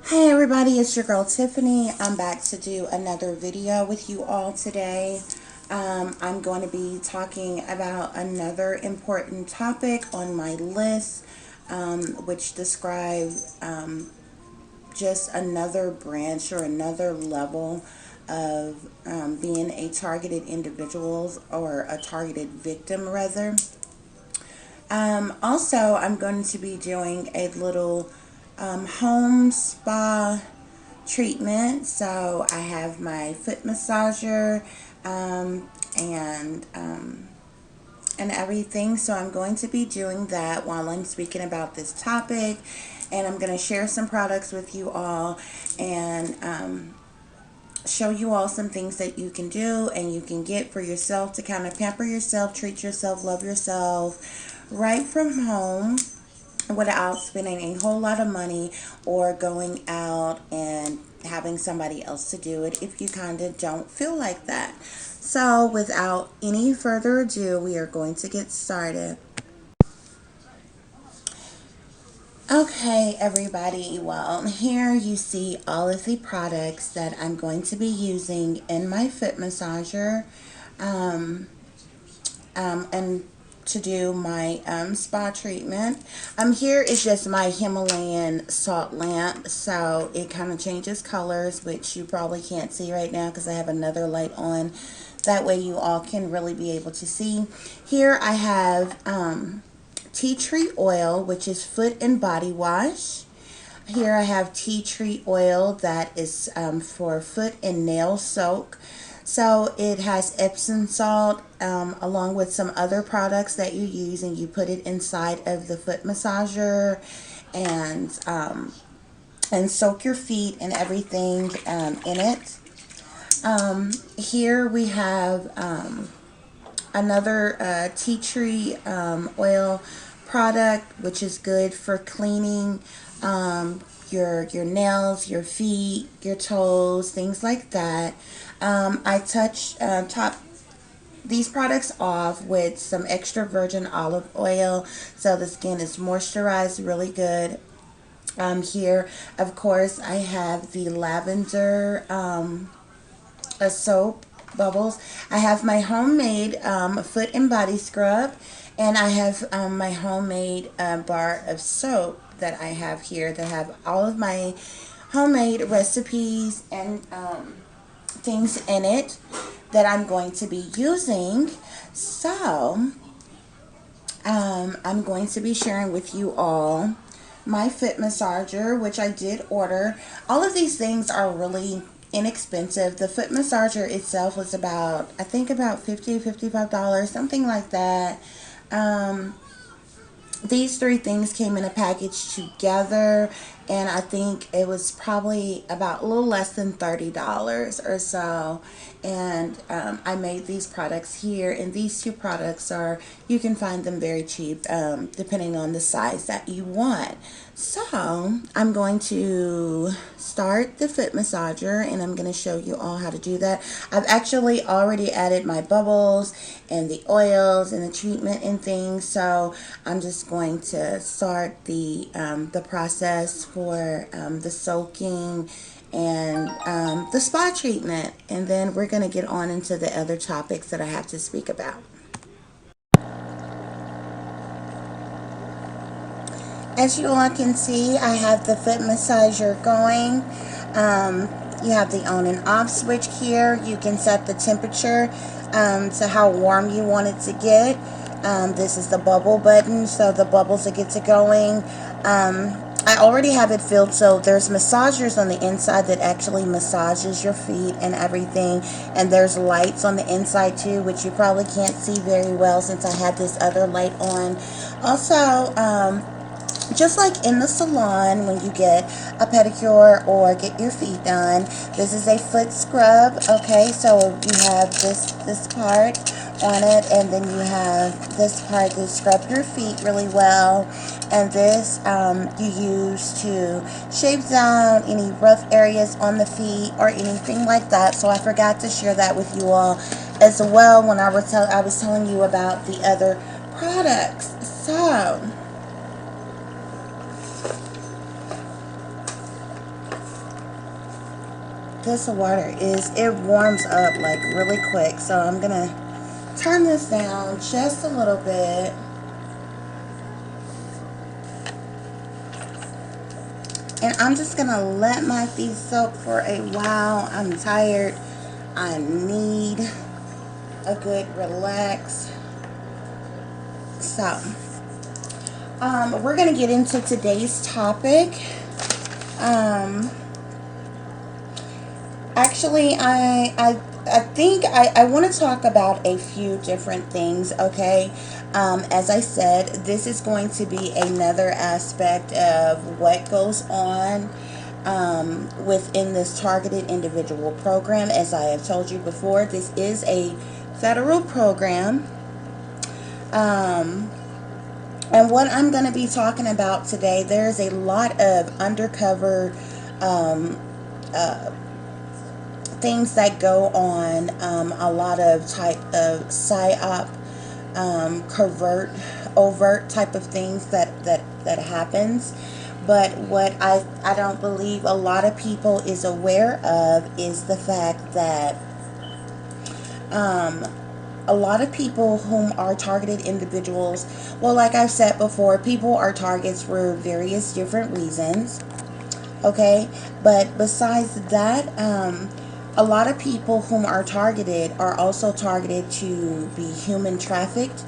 Hey everybody, it's your girl Tiffany. I'm back to do another video with you all today. I'm going to be talking about another important topic on my list, which describes just another branch or another level of being a targeted individual or a targeted victim, rather. Also, I'm going to be doing a little home spa treatment. So I have my foot massager um, and um, and everything. So I'm going to be doing that while I'm speaking about this topic, and I'm going to share some products with you all and show you all some things that you can do and you can get for yourself to kind of pamper yourself, treat yourself, love yourself right from home without spending a whole lot of money or going out and having somebody else to do it if you kind of don't feel like that. So without any further ado, we are going to get started. Okay, everybody, well, here you see all of the products that I'm going to be using in my foot massager. Um, and to do my spa treatment. Here is just my Himalayan salt lamp, so it kind of changes colors, which you probably can't see right now because I have another light on. That way you all can really be able to see. Here I have tea tree oil, which is foot and body wash. Here I have tea tree oil that is for foot and nail soak. So it has Epsom salt along with some other products that you use, and you put it inside of the foot massager and soak your feet and everything in it. Here we have another tea tree oil product, which is good for cleaning your nails, your feet, your toes, things like that. I top these products off with some extra virgin olive oil so the skin is moisturized really good. Here, of course, I have the lavender soap bubbles. I have my homemade foot and body scrub, and I have my homemade bar of soap that I have here that have all of my homemade recipes and things in it that I'm going to be using. So I'm going to be sharing with you all my foot massager, which I did order. All of these things are really inexpensive. The foot massager itself was about, I think about $50, $55, something like that. Um, these three things came in a package together, and I think it was probably about a little less than $30 or so. And I made these products here, and these two products are, you can find them very cheap depending on the size that you want. So I'm going to start the foot massager, and I'm going to show you all how to do that. I've actually already added my bubbles and the oils and the treatment and things, so I'm just going to start the process for the soaking and the spa treatment, and then we're going to get on into the other topics that I have to speak about. As you all can see, I have the foot massager going. You have the on and off switch here. You can set the temperature to how warm you want it to get. This is the bubble button, so the bubbles will get to going. I already have it filled, so there's massagers on the inside that actually massages your feet and everything, and there's lights on the inside too, which you probably can't see very well since I had this other light on. Also, just like in the salon when you get a pedicure or get your feet done, this is a foot scrub. Okay, so you have this part on it, and then you have this part to scrub your feet really well, and this you use to shave down any rough areas on the feet or anything like that. So I forgot to share that with you all as well when I was telling you about the other products. So this water is, it warms up like really quick. So I'm gonna turn this down just a little bit. And I'm just gonna let my feet soak for a while. I'm tired. I need a good relax. So, we're gonna get into today's topic. Actually, I think I want to talk about a few different things, okay? As I said, this is going to be another aspect of what goes on within this targeted individual program. As I have told you before, this is a federal program. And what I'm going to be talking about today, there's a lot of undercover uh, things that go on, a lot of type of psyop, covert, overt type of things that happens. But what I don't believe a lot of people is aware of is the fact that a lot of people whom are targeted individuals, well, like I've said before, people are targets for various different reasons, okay? But besides that, a lot of people whom are targeted are also targeted to be human trafficked.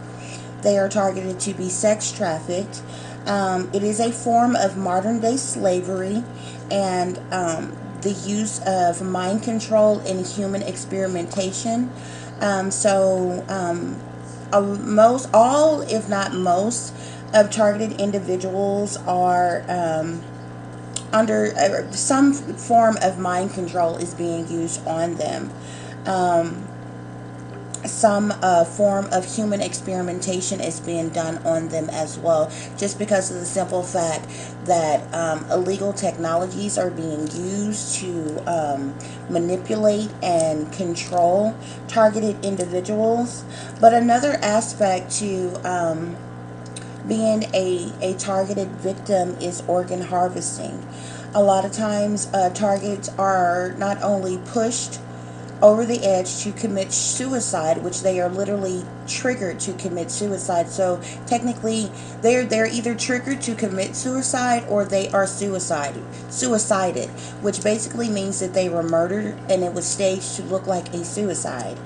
They are targeted to be sex trafficked. It is a form of modern day slavery, and the use of mind control and human experimentation. Most, all, if not most, of targeted individuals are under some form of mind control is being used on them. Some form of human experimentation is being done on them as well, just because of the simple fact that illegal technologies are being used to manipulate and control targeted individuals. But another aspect to being a targeted victim is organ harvesting. A lot of times, targets are not only pushed over the edge to commit suicide, which they are literally triggered to commit suicide. So technically, they're either triggered to commit suicide or they are suicided, which basically means that they were murdered and it was staged to look like a suicide.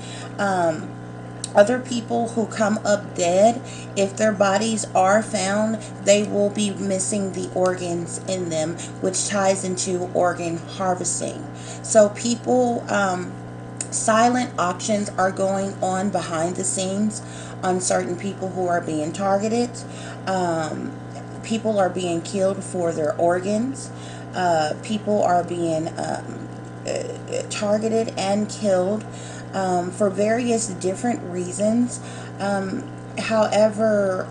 Other people who come up dead, if their bodies are found, they will be missing the organs in them, which ties into organ harvesting. So people, silent auctions are going on behind the scenes on certain people who are being targeted. People are being killed for their organs. People are being targeted and killed for various different reasons. However,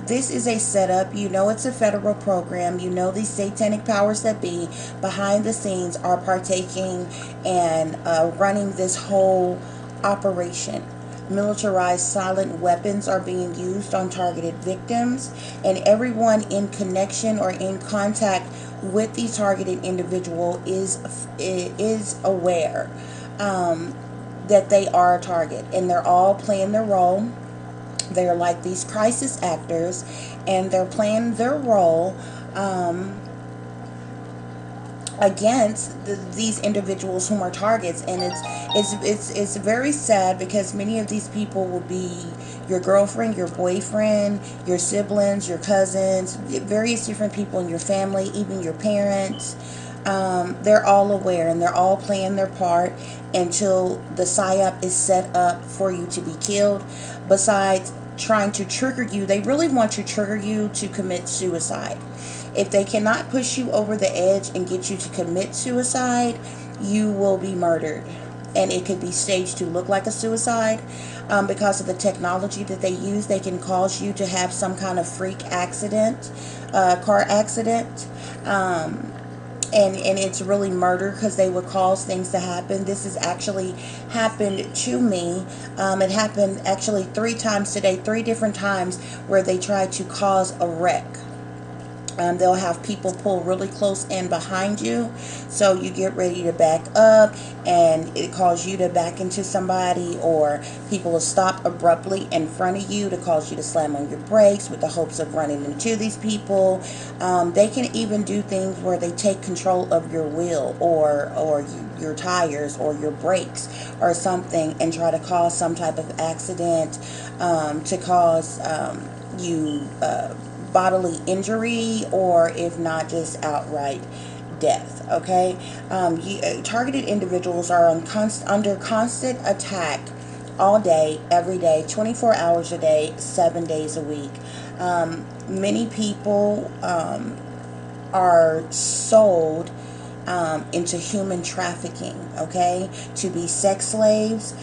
this is a setup. You know, it's a federal program. You know, these satanic powers that be behind the scenes are partaking and running this whole operation. Militarized silent weapons are being used on targeted victims, and everyone in connection or in contact with the targeted individual is aware that they are a target, and they're all playing their role. They're like these crisis actors, and they're playing their role against these individuals whom are targets. And it's very sad, because many of these people will be your girlfriend, your boyfriend, your siblings, your cousins, various different people in your family, even your parents. They're all aware, and they're all playing their part until the psyop is set up for you to be killed. Besides trying to trigger you, they really want to trigger you to commit suicide. If they cannot push you over the edge and get you to commit suicide, you will be murdered. And it could be staged to look like a suicide. Because of the technology that they use, they can cause you to have some kind of freak accident, car accident. And it's really murder, because they would cause things to happen. This has actually happened to me. It happened actually 3 times today, 3 different times, where they tried to cause a wreck. They'll have people pull really close in behind you, so you get ready to back up, and it calls you to back into somebody, or people will stop abruptly in front of you to cause you to slam on your brakes with the hopes of running into these people. They can even do things where they take control of your wheel, or your tires or your brakes or something, and try to cause some type of accident, to cause you bodily injury, or if not, just outright death. Okay, targeted individuals are under constant attack all day, every day, 24 hours a day, 7 days a week. Many people are sold into human trafficking, okay, to be sex slaves.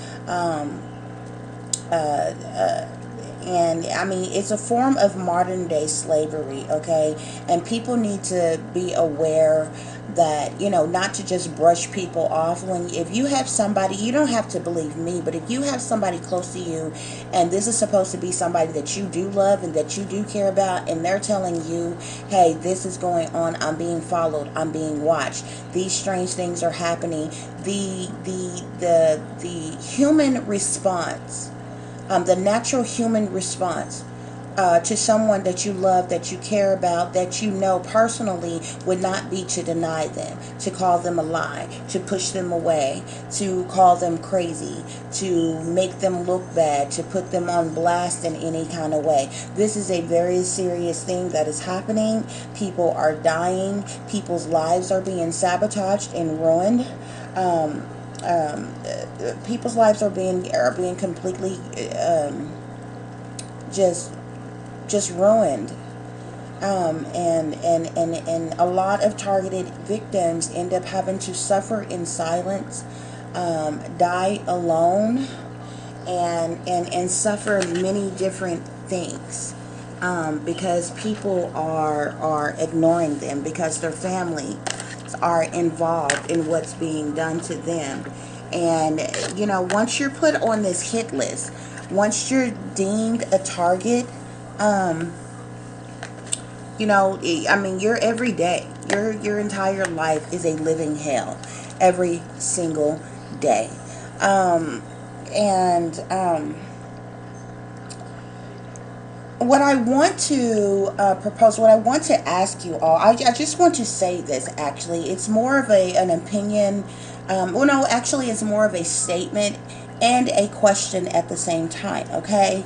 And I mean, it's a form of modern day slavery, okay? And people need to be aware that, not to just brush people off. If you have somebody, you don't have to believe me, but if you have somebody close to you, and this is supposed to be somebody that you do love and that you do care about, and they're telling you, hey, this is going on, I'm being followed, I'm being watched, these strange things are happening, the human response, the natural human response to someone that you love, that you care about, that you know personally, would not be to deny them, to call them a lie, to push them away, to call them crazy, to make them look bad, to put them on blast in any kind of way. This is a very serious thing that is happening. People are dying. People's lives are being sabotaged and ruined. People's lives are being completely just ruined, and a lot of targeted victims end up having to suffer in silence, die alone, and suffer many different things, because people are ignoring them, because their family are involved in what's being done to them. And once you're put on this hit list, once you're deemed a target, I mean, your every day, your entire life is a living hell every single day. What I want to propose, what I want to ask you all, I just want to say this. Actually, it's more of an opinion. Well, no, actually, it's more of a statement and a question at the same time. Okay,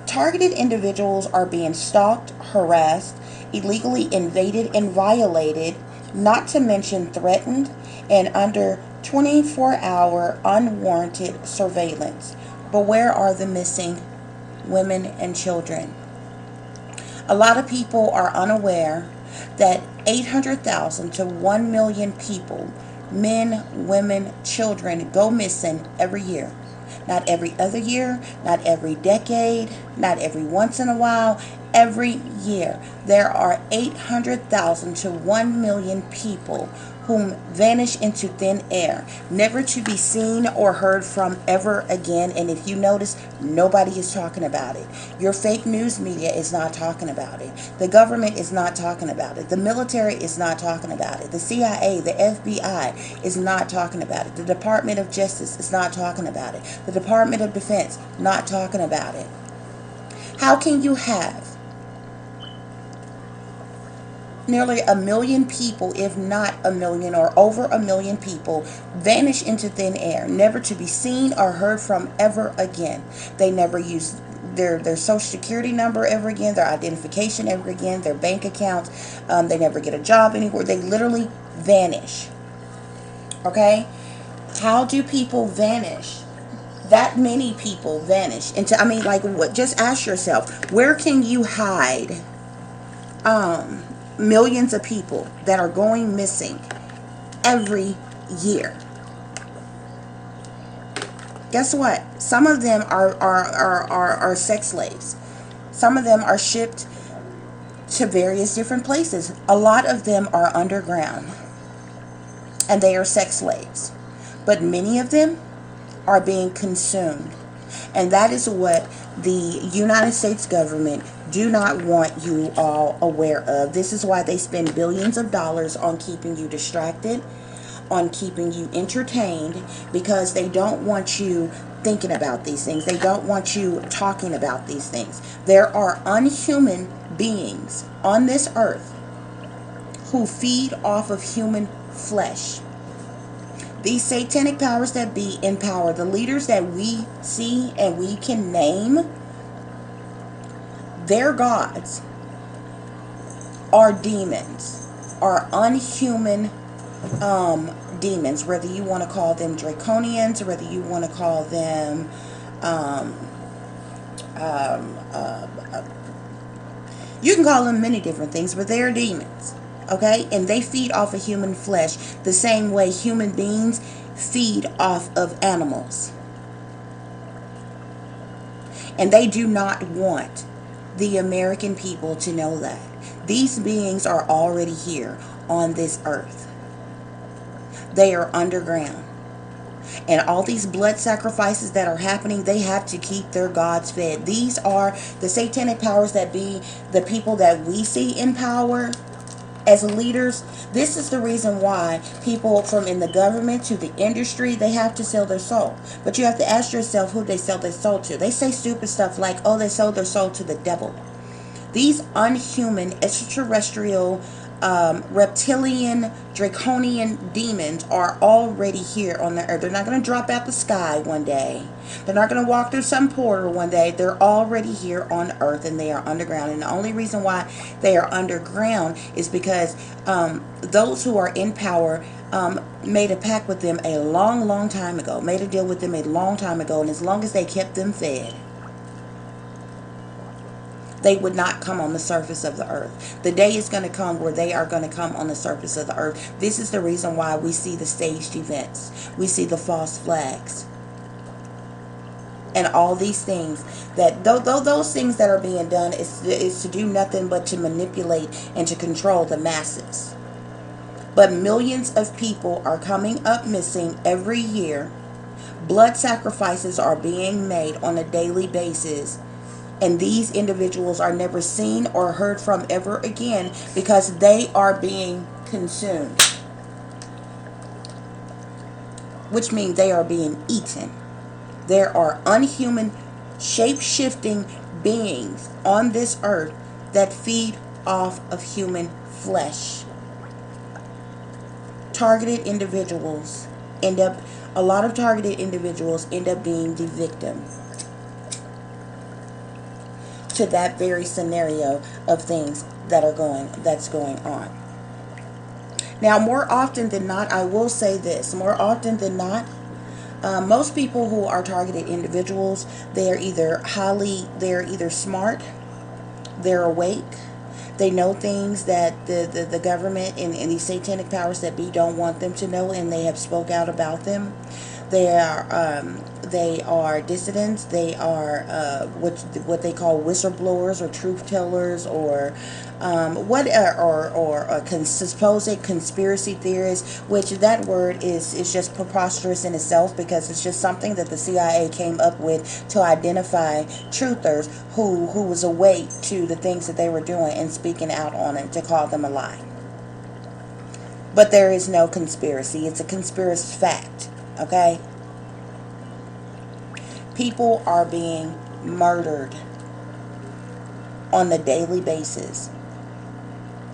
targeted individuals are being stalked, harassed, illegally invaded and violated, not to mention threatened, and under 24-hour unwarranted surveillance. But where are the missing women and children? A lot of people are unaware that 800,000 to 1 million people, men, women, children, go missing every year. Not every other year, not every decade, not every once in a while, every year. There are 800,000 to 1 million people whom vanish into thin air, never to be seen or heard from ever again. And if you notice, nobody is talking about it. Your fake news media is not talking about it. The government is not talking about it. The military is not talking about it. The CIA, the FBI is not talking about it. The Department of Justice is not talking about it. The Department of Defense, not talking about it. How can you have nearly 1 million people, if not 1 million or over 1 million people, vanish into thin air, never to be seen or heard from ever again? They never use their social security number ever again, their identification ever again, their bank accounts. They never get a job anywhere. They literally vanish. Okay? How do people vanish? That many people vanish into, I mean, like, what? Just ask yourself, where can you hide millions of people that are going missing every year? Guess what? Some of them are sex slaves. Some of them are shipped to various different places. A lot of them are underground, and they are sex slaves. But many of them are being consumed. And that is what the United States government do not want you all aware of. This is why they spend billions of dollars on keeping you distracted, on keeping you entertained, because they don't want you thinking about these things. They don't want you talking about these things. There are unhuman beings on this earth who feed off of human flesh. These satanic powers that be in power, the leaders that we see and we can name, their gods are demons, are unhuman demons, whether you want to call them draconians, whether you want to call them you can call them many different things, but they're demons. Okay? And they feed off of human flesh the same way human beings feed off of animals. And they do not want the American people to know that. These beings are already here on this earth. They are underground. And all these blood sacrifices that are happening, they have to keep their gods fed. These are the satanic powers that be, the people that we see in power as leaders. This is the reason why people from in the government to the industry, they have to sell their soul. But you have to ask yourself who they sell their soul to. They say stupid stuff like, oh, they sold their soul to the devil. These unhuman, extraterrestrial, reptilian, draconian demons are already here on the earth. They're not going to drop out the sky one day. They're not going to walk through some portal one day. They're already here on earth, and they are underground. And the only reason why they are underground is because those who are in power made a pact with them a long time ago, made a deal with them a long time ago, and as long as they kept them fed, they would not come on the surface of the earth. The day is going to come where they are going to come on the surface of the earth. This is the reason why we see the staged events. We see the false flags. And all these things, that those things that are being done is to do nothing but to manipulate and to control the masses. But millions of people are coming up missing every year. Blood sacrifices are being made on a daily basis. And these individuals are never seen or heard from ever again because they are being consumed. Which means they are being eaten. There are unhuman, shape-shifting beings on this earth that feed off of human flesh. Targeted individuals a lot of targeted individuals end up being the victim to that very scenario of things that's going on. Now, more often than not, I will say this, more often than not, most people who are targeted individuals, they're either smart, they're awake, they know things that the government and these satanic powers that be don't want them to know, and they have spoke out about them. They are dissidents. They are what they call whistleblowers or truth tellers, or supposed conspiracy theorists. Which that word is just preposterous in itself, because it's just something that the CIA came up with to identify truthers who was awake to the things that they were doing and speaking out on it, to call them a lie. But there is no conspiracy. It's a conspiracy fact. Okay? People are being murdered on a daily basis.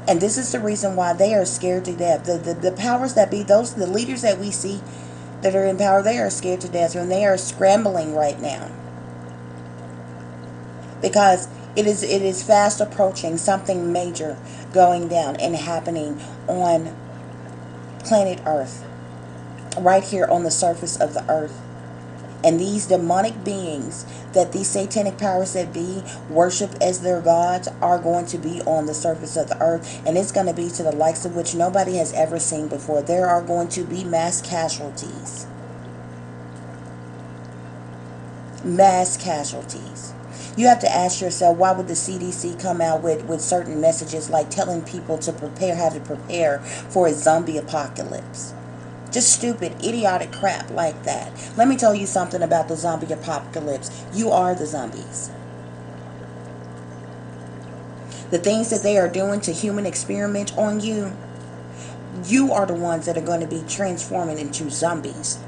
And this is the reason why they are scared to death. The powers that be, the leaders that we see that are in power, they are scared to death, and they are scrambling right now. Because it is fast approaching something major going down and happening on planet Earth. Right here on the surface of the earth. And these demonic beings that these satanic powers that be worship as their gods are going to be on the surface of the earth. And it's going to be to the likes of which nobody has ever seen before. There are going to be mass casualties. Mass casualties. You have to ask yourself, why would the CDC come out with certain messages like telling people to prepare, how to prepare for a zombie apocalypse? Just stupid, idiotic crap like that. Let me tell you something about the zombie apocalypse. You are the zombies. The things that they are doing to human experiment on you, you are the ones that are going to be transforming into zombies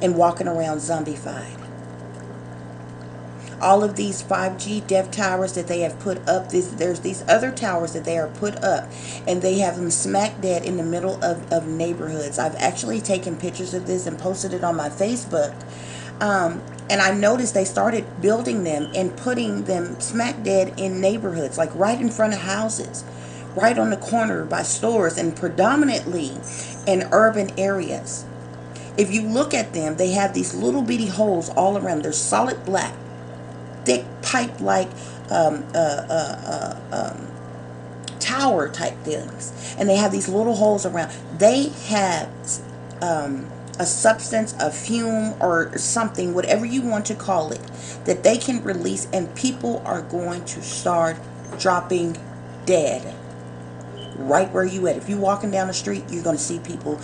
and walking around zombified. All of these 5G dev towers that they have put up, there's these other towers that they are put up, and they have them smack dead in the middle of neighborhoods. I've actually taken pictures of this and posted it on my Facebook. And I noticed they started building them and putting them smack dead in neighborhoods, like right in front of houses, right on the corner by stores, and predominantly in urban areas. If you look at them, they have these little bitty holes all around. They're solid black, thick pipe-like tower type things, and they have these little holes around. They have a substance, a fume, or something, whatever you want to call it, that they can release, and people are going to start dropping dead right where you at. If you're walking down the street, you're going to see people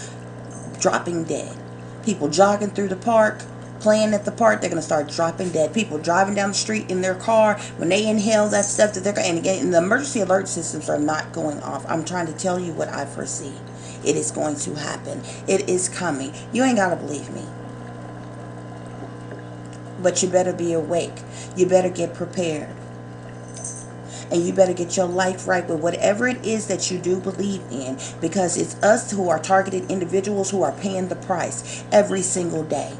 dropping dead. People jogging through the park, playing at the park, they're going to start dropping dead. People driving down the street in their car, when they inhale that stuff that they're going, and again, the emergency alert systems are not going off. I'm trying to tell you what I foresee. It is going to happen. It is coming. You ain't got to believe me. But you better be awake. You better get prepared. And you better get your life right with whatever it is that you do believe in, because it's us who are targeted individuals who are paying the price every single day.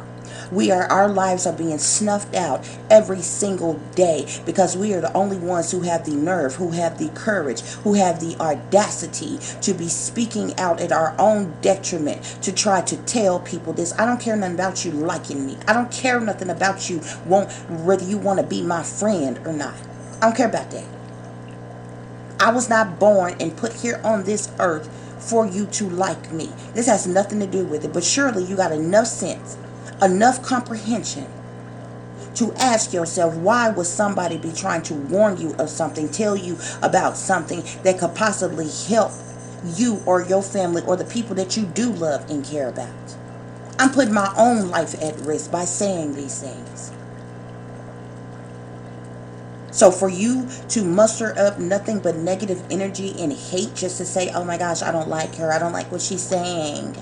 Our lives are being snuffed out every single day because we are the only ones who have the nerve, who have the courage, who have the audacity to be speaking out at our own detriment, to try to tell people this. I don't care nothing about you liking me. I don't care nothing about you whether you want to be my friend or not. I don't care about that. I was not born and put here on this earth for you to like me. This has nothing to do with it. But surely you got enough sense, enough comprehension to ask yourself, why would somebody be trying to warn you of something, tell you about something that could possibly help you or your family or the people that you do love and care about? I'm putting my own life at risk by saying these things. So for you to muster up nothing but negative energy and hate just to say, oh my gosh, I don't like her, I don't like what she's saying,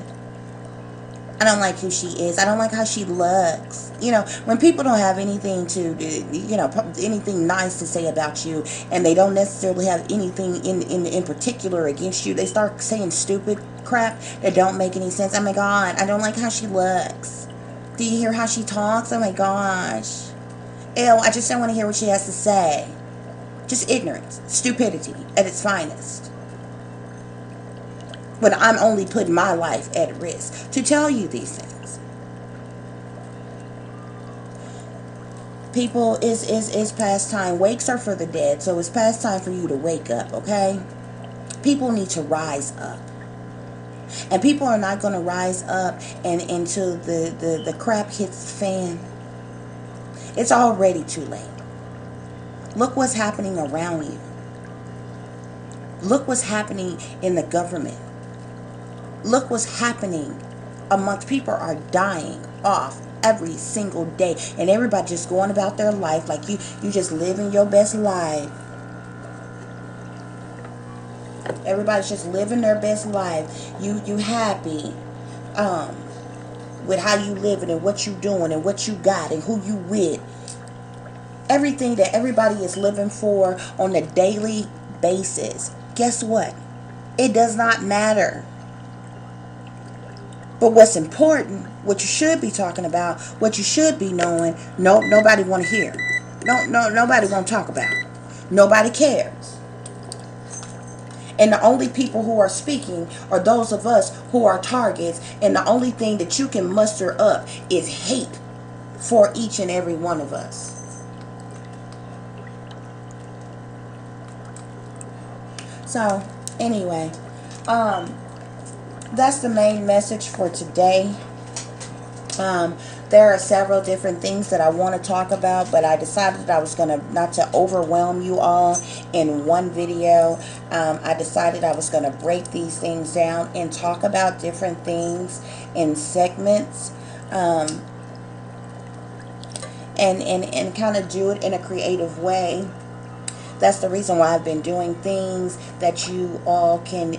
I don't like who she is, I don't like how she looks. You know, when people don't have anything anything nice to say about you, and they don't necessarily have anything in particular against you, they start saying stupid crap that don't make any sense. Oh my God, I don't like how she looks. Do you hear how she talks? Oh my gosh. Ew, I just don't want to hear what she has to say. Just ignorance, stupidity at its finest. But I'm only putting my life at risk to tell you these things. People, it's past time. Wakes are for the dead, so it's past time for you to wake up, okay? People need to rise up. And people are not going to rise up until the crap hits the fan. It's already too late. Look what's happening around you. Look what's happening in the government. Look what's happening amongst people are dying off every single day. And everybody just going about their life like you just living your best life. Everybody's just living their best life. You happy with how you living and what you doing and what you got and who you with. Everything that everybody is living for on a daily basis. Guess what? It does not matter. But what's important, what you should be talking about, what you should be knowing, nobody want to hear. Nobody want to talk about. Nobody cares. And the only people who are speaking are those of us who are targets. And the only thing that you can muster up is hate for each and every one of us. So, anyway, that's the main message for today. There are several different things that I want to talk about, but I decided I was going to, not to overwhelm you all in one video. I decided I was going to break these things down and talk about different things in segments, and kind of do it in a creative way. That's the reason why I've been doing things that you all can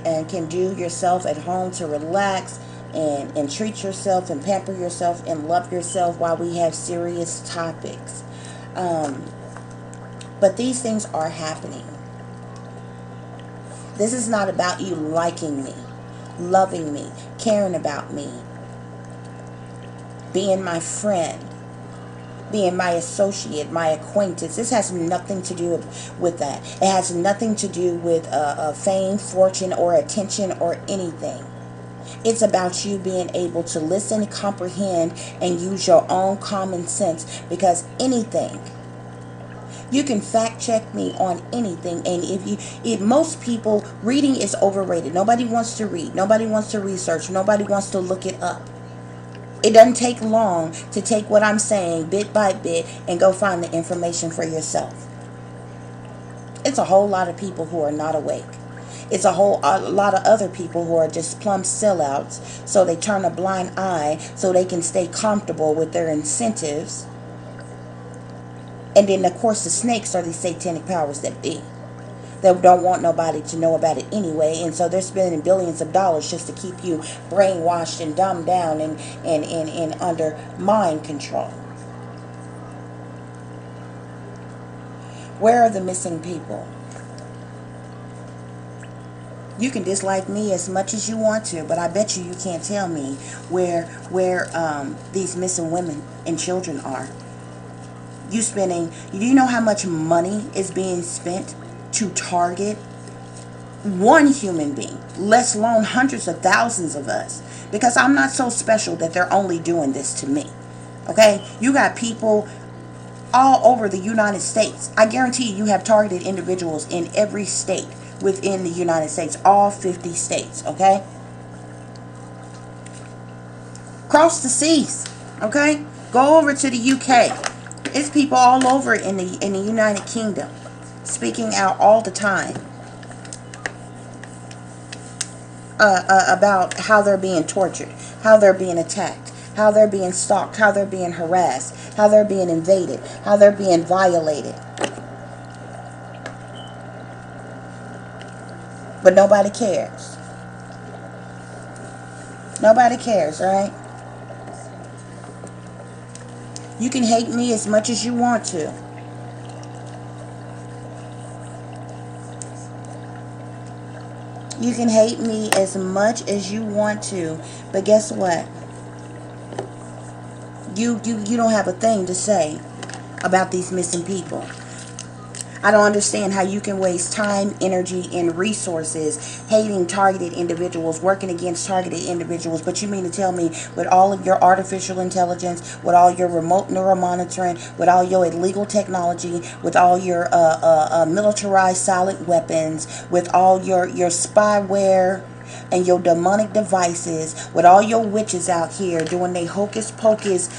do yourself at home to relax and treat yourself and pamper yourself and love yourself while we have serious topics. But these things are happening. This is not about you liking me, loving me, caring about me, being my friend, being my associate, my acquaintance. This has nothing to do with that. It has nothing to do with fame, fortune, or attention, or anything. It's about you being able to listen, comprehend, and use your own common sense. Because anything, you can fact check me on anything. And if most people, reading is overrated. Nobody wants to read. Nobody wants to research. Nobody wants to look it up. It doesn't take long to take what I'm saying bit by bit and go find the information for yourself. It's a whole lot of people who are not awake. It's a lot of other people who are just plumb sellouts, so they turn a blind eye so they can stay comfortable with their incentives. And then, of course, the snakes are these satanic powers that be. They don't want nobody to know about it anyway, and so they're spending billions of dollars just to keep you brainwashed and dumbed down and under mind control. Where are the missing people? You can dislike me as much as you want to, but I bet you can't tell me where these missing women and children are. Do you know how much money is being spent to target one human being, let alone hundreds of thousands of us? Because I'm not so special that they're only doing this to me. Okay? You got people all over the United States. I guarantee you have targeted individuals in every state within the United States, all 50 states. Okay? Cross the seas. Okay? Go over to the UK. It's people all over in the United Kingdom speaking out all the time about how they're being tortured, how they're being attacked, how they're being stalked, how they're being harassed, how they're being invaded, how they're being violated. But nobody cares. Nobody cares, right? You can hate me as much as you want to. You can hate me as much as you want to, but guess what? You don't have a thing to say about these missing people. I don't understand how you can waste time, energy, and resources hating targeted individuals, working against targeted individuals, but you mean to tell me with all of your artificial intelligence, with all your remote neuromonitoring, with all your illegal technology, with all your militarized silent weapons, with all your spyware and your demonic devices, with all your witches out here doing their hocus pocus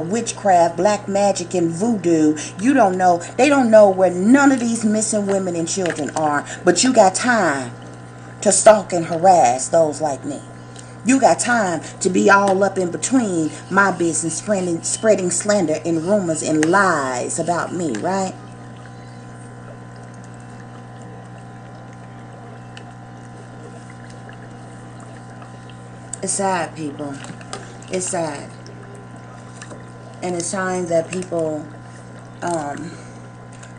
witchcraft, black magic, and voodoo, they don't know where none of these missing women and children are, but you got time to stalk and harass those like me. You got time to be all up in between my business, spreading slander and rumors and lies about me, right? It's sad, people. It's sad. And it's time that people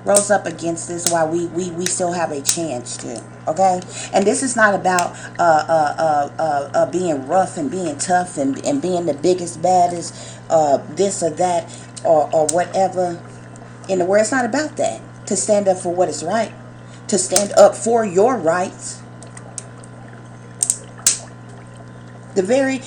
rose up against this while we still have a chance to. Okay? And this is not about being rough and being tough and being the biggest, baddest, this or that, or whatever in the world. It's not about that. To stand up for what is right. To stand up for your rights. The very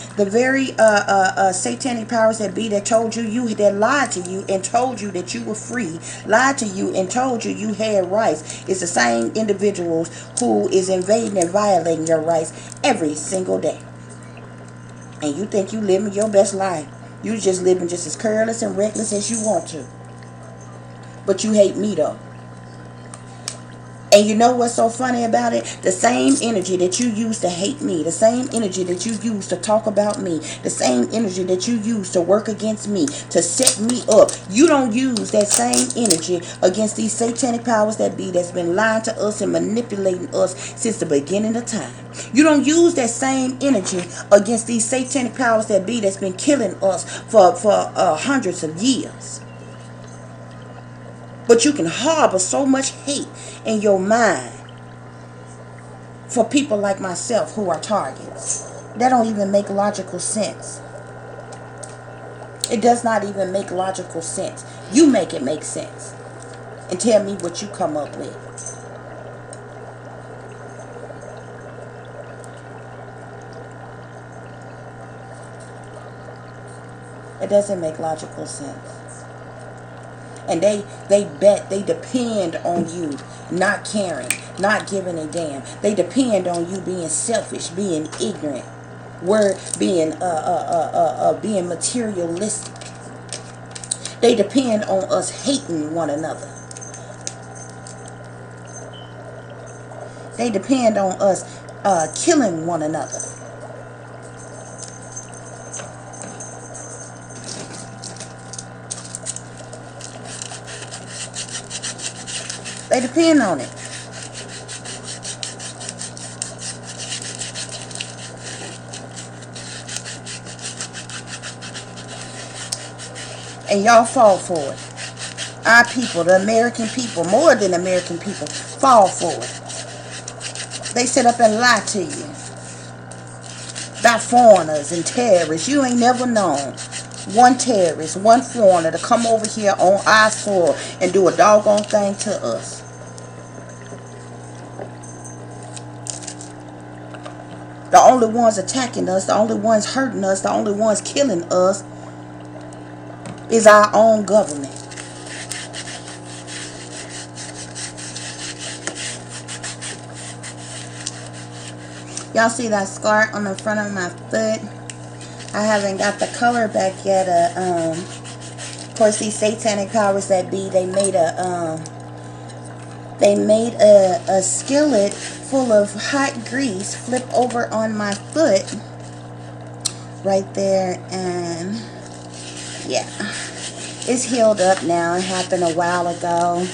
satanic powers that be that told you that lied to you and told you that you were free, lied to you and told you had rights, is the same individuals who is invading and violating your rights every single day. And you think you living your best life. You just living just as careless and reckless as you want to. But you hate me though. And you know what's so funny about it? The same energy that you use to hate me, the same energy that you use to talk about me, the same energy that you use to work against me, to set me up. You don't use that same energy against these satanic powers that be that's been lying to us and manipulating us since the beginning of time. You don't use that same energy against these satanic powers that be that's been killing us for hundreds of years. But you can harbor so much hate in your mind for people like myself who are targets. That don't even make logical sense. It does not even make logical sense. You make it make sense. And tell me what you come up with. It doesn't make logical sense. And they depend on you not caring, not giving a damn. They depend on you being selfish, being ignorant, being materialistic. They depend on us hating one another. They depend on us killing one another. They depend on it. And y'all fall for it. Our people, the American people, more than American people, fall for it. They sit up and lie to you about foreigners and terrorists. You ain't never known one terrorist, one foreigner to come over here on our soil and do a doggone thing to us. The only ones attacking us, the only ones hurting us, the only ones killing us is our own government. Y'all see that scar on the front of my foot? I haven't got the color back yet. Of course, these satanic powers that be, they made a skillet full of hot grease flip over on my foot right there, and yeah, it's healed up now. It happened a while ago.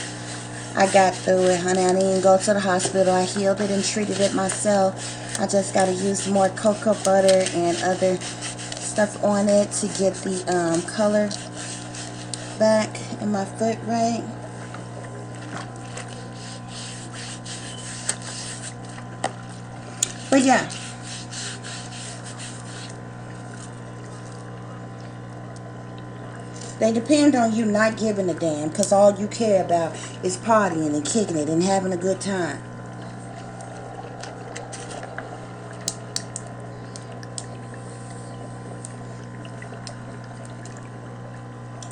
I got through it, honey. I didn't even go to the hospital. I healed it and treated it myself. I just got to use more cocoa butter and other stuff on it to get the color back in my foot right. But yeah. They depend on you not giving a damn, because all you care about is partying and kicking it and having a good time.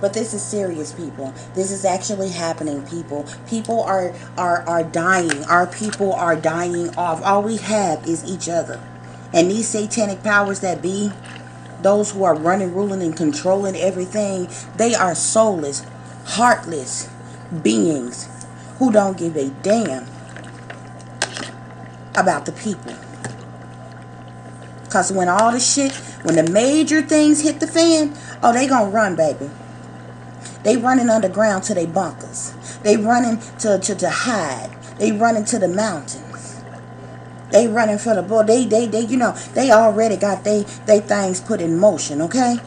But this is serious, people. This is actually happening, people. People are dying. Our people are dying off. All we have is each other. And these satanic powers that be, those who are running, ruling, and controlling everything, they are soulless, heartless beings who don't give a damn about the people. Because when all the shit, when the major things hit the fan, oh, they gonna run, baby. They running underground to their bunkers. They running to hide. They running to the mountains. They running for the bull. They you know, they already got they things put in motion, okay?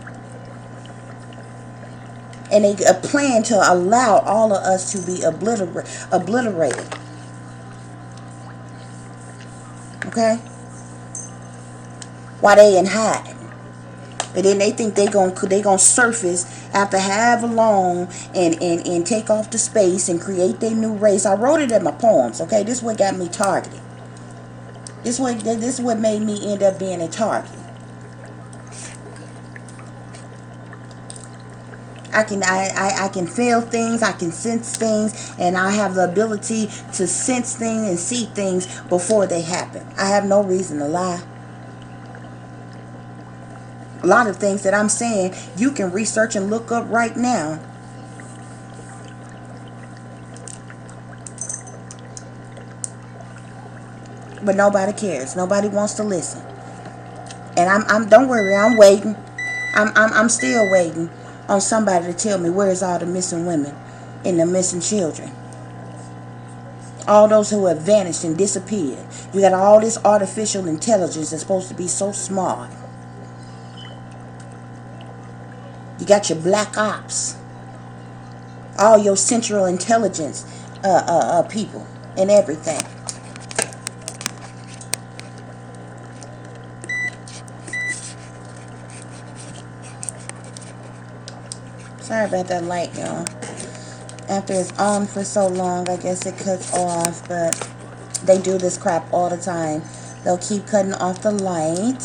And they plan to allow all of us to be obliterated. Okay? While they in hiding. But then they think they gonna surface after however long and take off to space and create their new race. I wrote it in my poems, okay? This is what got me targeted. This is what made me end up being a target. I can feel things, I can sense things, and I have the ability to sense things and see things before they happen. I have no reason to lie. A lot of things that I'm saying, you can research and look up right now. But nobody cares. Nobody wants to listen. And I'm don't worry, I'm waiting. I'm still waiting on somebody to tell me where's all the missing women and the missing children. All those who have vanished and disappeared. You got all this artificial intelligence that's supposed to be so smart. You got your black ops, all your central intelligence people and everything. Sorry about that light, y'all. After it's on for so long, I guess it cuts off, but they do this crap all the time. They'll keep cutting off the light.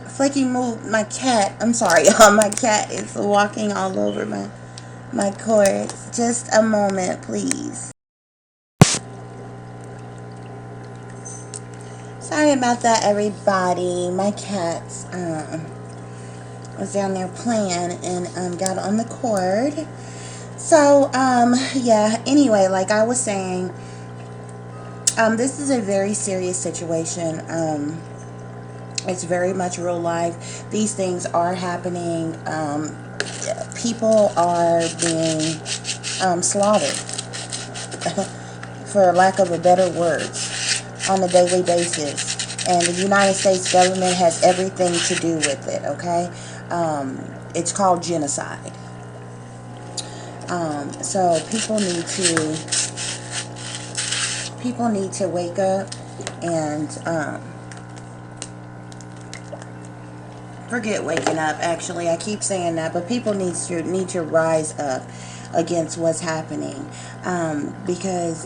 Flaky moved my cat. I'm sorry, y'all. My cat is walking all over my cords. Just a moment, please. Sorry about that, everybody. My cat was down there playing and got on the cord. So, yeah, anyway, like I was saying, this is a very serious situation. It's very much real life. These things are happening. People are being slaughtered, for lack of a better words, on a daily basis. And the United States government has everything to do with it, okay? It's called genocide. So people need to wake up and forget waking up. Actually, I keep saying that, but people need to rise up against what's happening, because,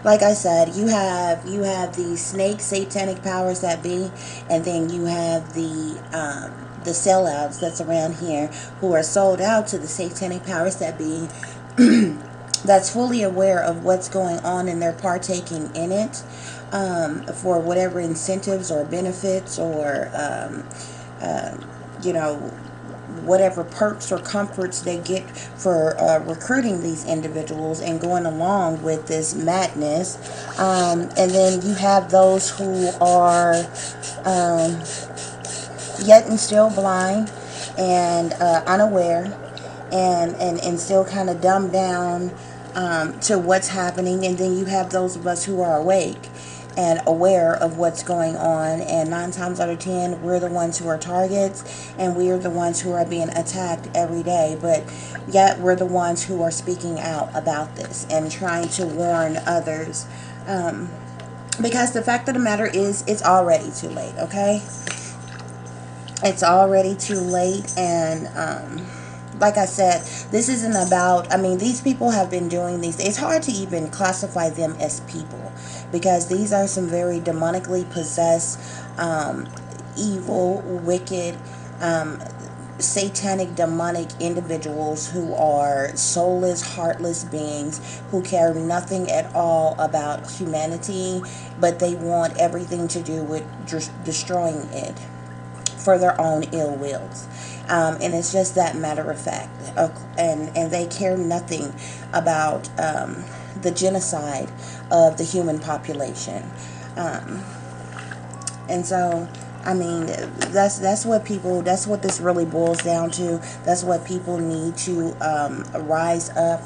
like I said, you have the snake satanic powers that be, and then you have the sellouts that's around here who are sold out to the satanic powers that be. That's fully aware of what's going on and they're partaking in it, for whatever incentives or benefits or you know, whatever perks or comforts they get for recruiting these individuals and going along with this madness. And then you have those who are yet and still blind and unaware and still kind of dumbed down to what's happening. And then you have those of us who are awake and aware of what's going on, and 9 times out of 10 we're the ones who are targets, and we're the ones who are being attacked every day, but yet we're the ones who are speaking out about this and trying to warn others, because the fact of the matter is, it's already too late. Okay, it's already too late. And like I said, this isn't about, I mean, these people have been doing these. It's hard to even classify them as people, because these are some very demonically possessed, evil, wicked, satanic, demonic individuals who are soulless, heartless beings who care nothing at all about humanity, but they want everything to do with destroying it for their own ill wills. And it's just that matter of fact. And they care nothing about the genocide of the human population. And so, I mean, that's what this really boils down to. That's what people need to rise up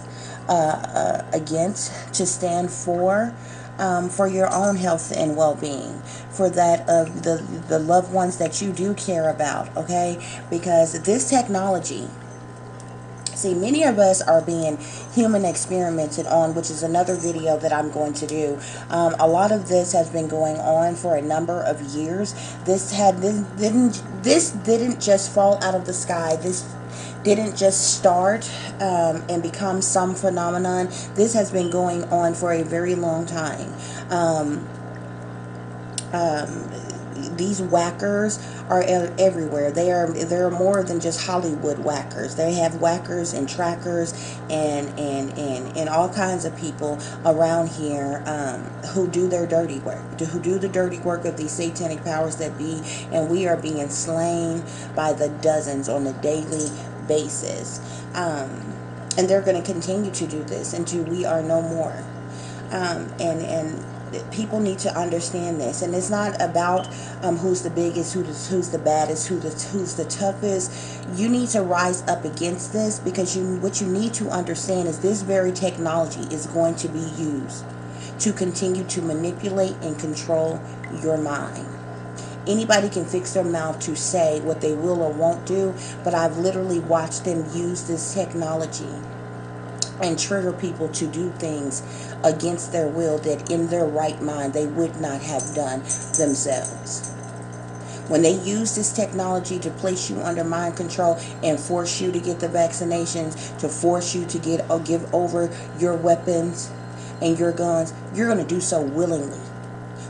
against, to stand for your own health and well-being, for that of the loved ones that you do care about, okay? Because this technology, see, many of us are being human experimented on, which is another video that I'm going to do. A lot of this has been going on for a number of years. This didn't just fall out of the sky. This didn't just start and become some phenomenon. This has been going on for a very long time. these whackers are everywhere. They're more than just Hollywood whackers. They have whackers and trackers and all kinds of people around here who do their dirty work, who do the dirty work of these satanic powers that be, and we are being slain by the dozens on a daily basis. And they're going to continue to do this until we are no more. And people need to understand this, and it's not about who's the biggest, who's the baddest, who's the toughest. You need to rise up against this, because what you need to understand is this very technology is going to be used to continue to manipulate and control your mind. Anybody can fix their mouth to say what they will or won't do, but I've literally watched them use this technology and trigger people to do things against their will that in their right mind they would not have done themselves. When they use this technology to place you under mind control and force you to get the vaccinations, to force you to give over your weapons and your guns, you're going to do so willingly.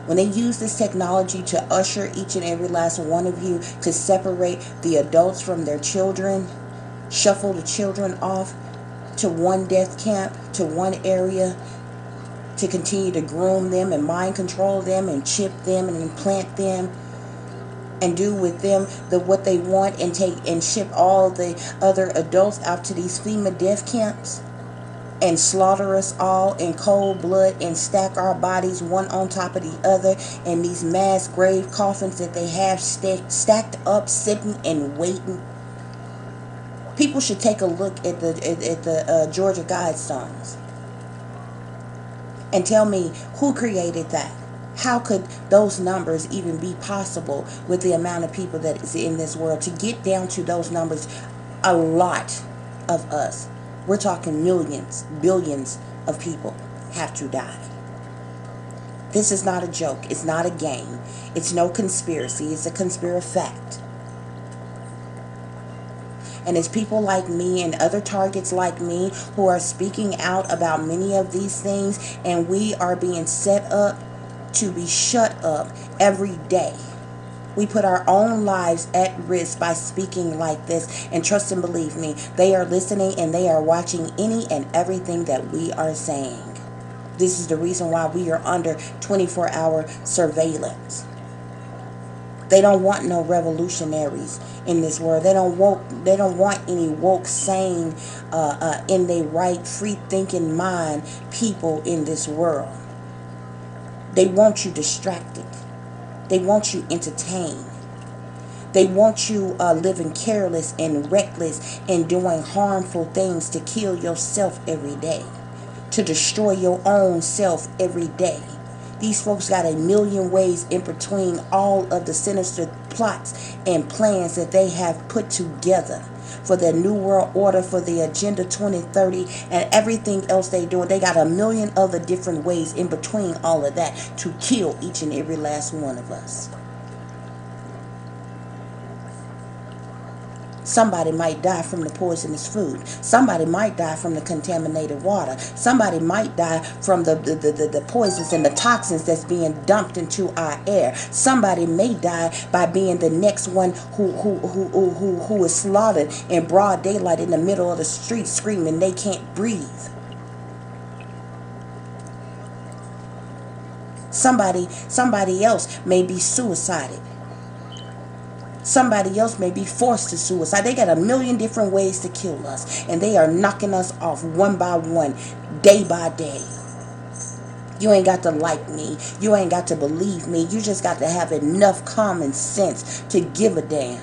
When they use this technology to usher each and every last one of you to separate the adults from their children, shuffle the children off to one death camp, to one area, to continue to groom them and mind control them and chip them and implant them and do with them what they want, and take and ship all the other adults out to these FEMA death camps and slaughter us all in cold blood and stack our bodies one on top of the other in these mass grave coffins that they have stacked up, sitting and waiting. People should take a look at the Georgia Guidestones and tell me who created that. How could those numbers even be possible with the amount of people that is in this world? To get down to those numbers, a lot of us, we're talking millions, billions of people have to die. This is not a joke. It's not a game. It's no conspiracy. It's a conspiracy fact. And it's people like me and other targets like me who are speaking out about many of these things, and we are being set up to be shut up every day. We put our own lives at risk by speaking like this, and trust and believe me, they are listening and they are watching any and everything that we are saying. This is the reason why we are under 24-hour surveillance. They don't want no revolutionaries in this world. They don't want any woke, sane, in their right, free-thinking mind people in this world. They want you distracted. They want you entertained. They want you living careless and reckless and doing harmful things to kill yourself every day, to destroy your own self every day. These folks got a million ways in between all of the sinister plots and plans that they have put together for their New World Order, for the Agenda 2030, and everything else they do. They got a million other different ways in between all of that to kill each and every last one of us. Somebody might die from the poisonous food. Somebody might die from the contaminated water. Somebody might die from the poisons and the toxins that's being dumped into our air. Somebody may die by being the next one who is slaughtered in broad daylight in the middle of the street screaming they can't breathe. Somebody else may be suicided. Somebody else may be forced to suicide. They got a million different ways to kill us, and they are knocking us off one by one, day by day. You ain't got to like me. You ain't got to believe me. You just got to have enough common sense to give a damn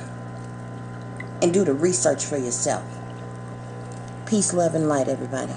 and do the research for yourself. Peace, love, and light, everybody.